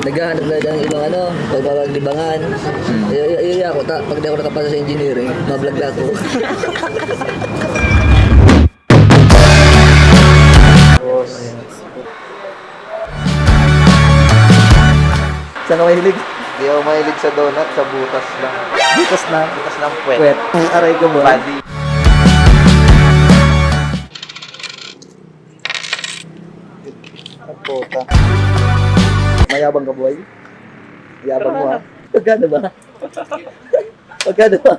Naghahanap na ng ibang pagbabaglibangan. Ako, pag di ako nakapasa sa engineering, mablog na ako. Saan ka mahilig? Hindi ako mahilig sa donut, sa butas lang. Butas na. Butas lang puwet. Wet. Aray ko ba? Body. Ang puta. Mayabang ka, boy. Yabang mo, ha? Pagkano ba? Pagkano ba?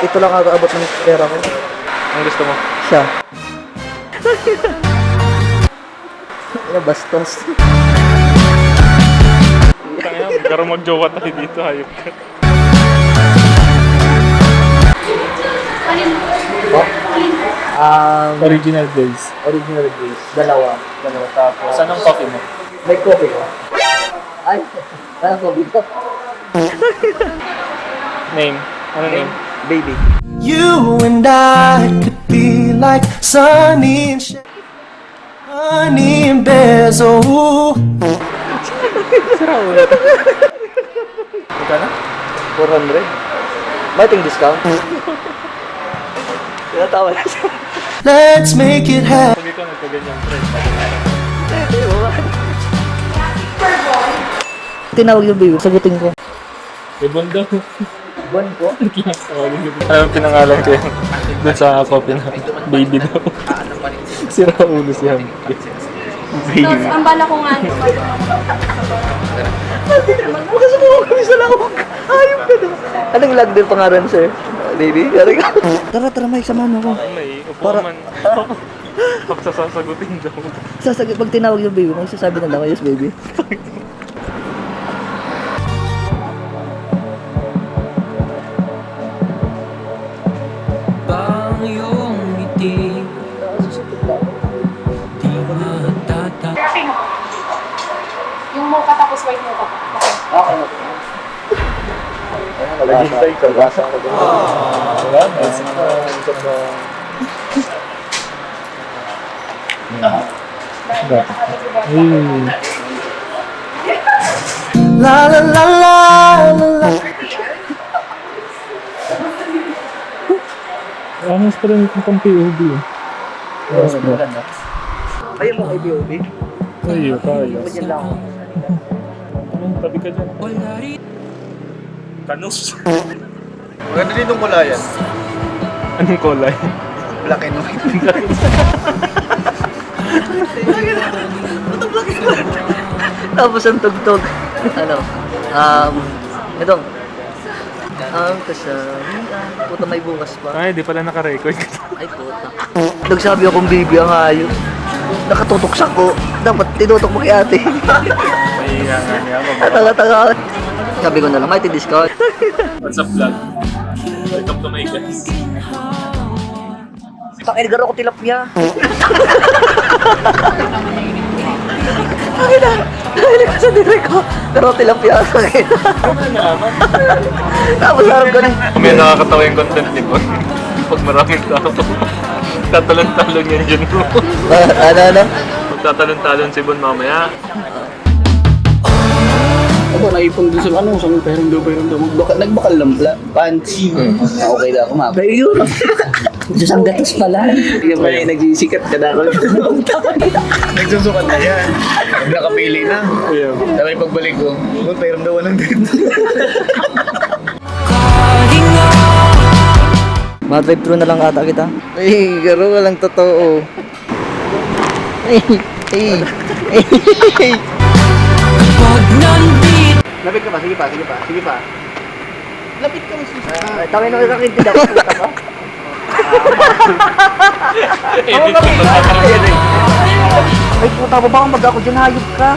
Ito lang kakaabot ng pera ko. Ang gusto mo? Siya. Ano, bastos. Pero mag-jowa tayo dito, hayop ka. Original days. Original Grace. Dalawa. Tapos, saan ang coffee mo? May coffee ko. Ay, ano coffee ko? Name? Ano name? Baby. You and I could be like Sunny and Honey and Bears. Oh, Magkano? 400. May ting discount. Tinatawa na siya. let's make it happen. Sabi ko, nagkaganyan friend. Tinawag yung baby, sagutin ko. Ibon daw. Buwan ko? Alam mo, pinangalan ko yun. Doon sa coffee na. Baby daw. Sira ulo siya. Tapos, ang bala ko nga. Magkasubukan kami sa lawak. Ayop ka na. Anong lag din pangalan, sir? Baby? Tara, Mike, samahan mo ako. May upo Para- man. Pagsasagutin daw. Pag tinawag yung baby, magsasabi na lang, yes, baby. Yung mocha tapos white mocha. Okay. Okay. Naghihintay ka. Basa ka doon. Wala na. La la la la la la. Anong pa rin itong pang POB? Maganda. Ayun mo kay B.O.B. Ay, kaya. Diyan lang ako. Anong tabi ka dyan? Kanus. Maganda din itong kulayan. Anong kulay? Black and white. Tapos ang tugtog. Itong. Puta may bukas pa. Ay, di pala naka-record. Ay, puta. Nagsabi akong baby ang hayop. Nakatutok sa ko. Dapat tinutok mo kay ate. Mahiya nga niya ako. Tanga-tanga. Sabi ko na lang, may discount. What's up, vlog? Welcome to my guys. Pakilgaro ko tilapia. Ay na, dahil ka sa direk ko. Pero tilapia sa akin. Ano nalaman? Tapos harap ko na. May nakakatawa yung content ni Bon. Pag maraming tao. Tatalon-talon yan dyan. Ano? Magtatalon-talon si Bon mamaya. Ako, naipon dun sa ano, sa perong daw. Nagbakal lang, pants. Okay na ako, ma'am. Pero yun. Diyos ang gatos pala. Yung may nagsisikat ka na ako. Nagsusukat na yan. Pag nakapili na. Yeah. Sabay pagbalik ko. Well, pairam daw walang din. Ma-drive-thru na lang ata kita. Ay, garo walang totoo. Lapit ka pa, sige pa. Lapit ka mas. Tawin ako kakintid ako. Puta ka. Edit ko pa. Ay puta mo ba mag ako dyan hayop ka?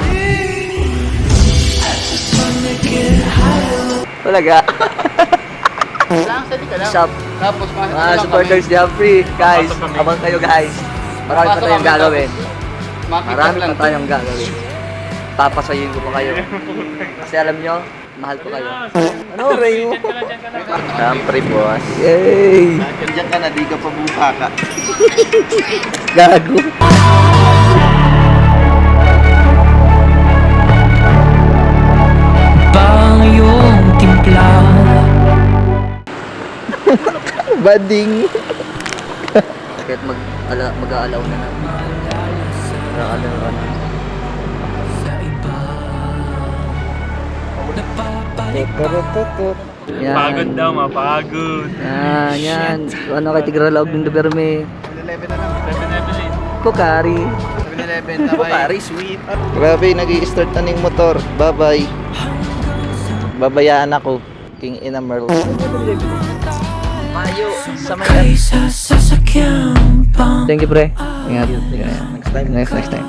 Talaga. Lang, steady ka lang. Shop. Tapos, pasok Mga na lang supporters ni Humphrey. Guys, Pasok kami. abang kayo guys. Marami pa Pasok tayong kami, gagawin. Makita Marami lang. pa tayong gagawin. papasayin ko pa kayo. Kasi alam nyo, mahal ko kayo. Ano, Ray mo? Siyempre, boss. Yay! Diyan ka na, di ka pa buka ka. Gago. Bang iyong timpla. Bading. Kahit mag-aalaw na lang. Mag-aalaw na. Yan. Pagod daw, mapagod. Yan. Ano kay Tigralaog ng Duberme? 11 na lang. Pokari. 11 na Pokari, sweet. Grabe, nag-i-start na ng motor. Bye-bye. Babayaan ako. King Ina Merl. Mayo, sa may... Sa sasakyan pang Thank you, pre. Ingat. Next time. Next time.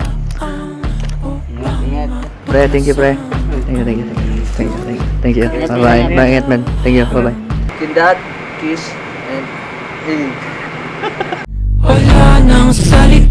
Ingat. Pre, thank you, pre. Thank you. Bye-bye. Bye, ingat, man. Thank you. Bye-bye. Kindat, kiss, and... wala nang salita.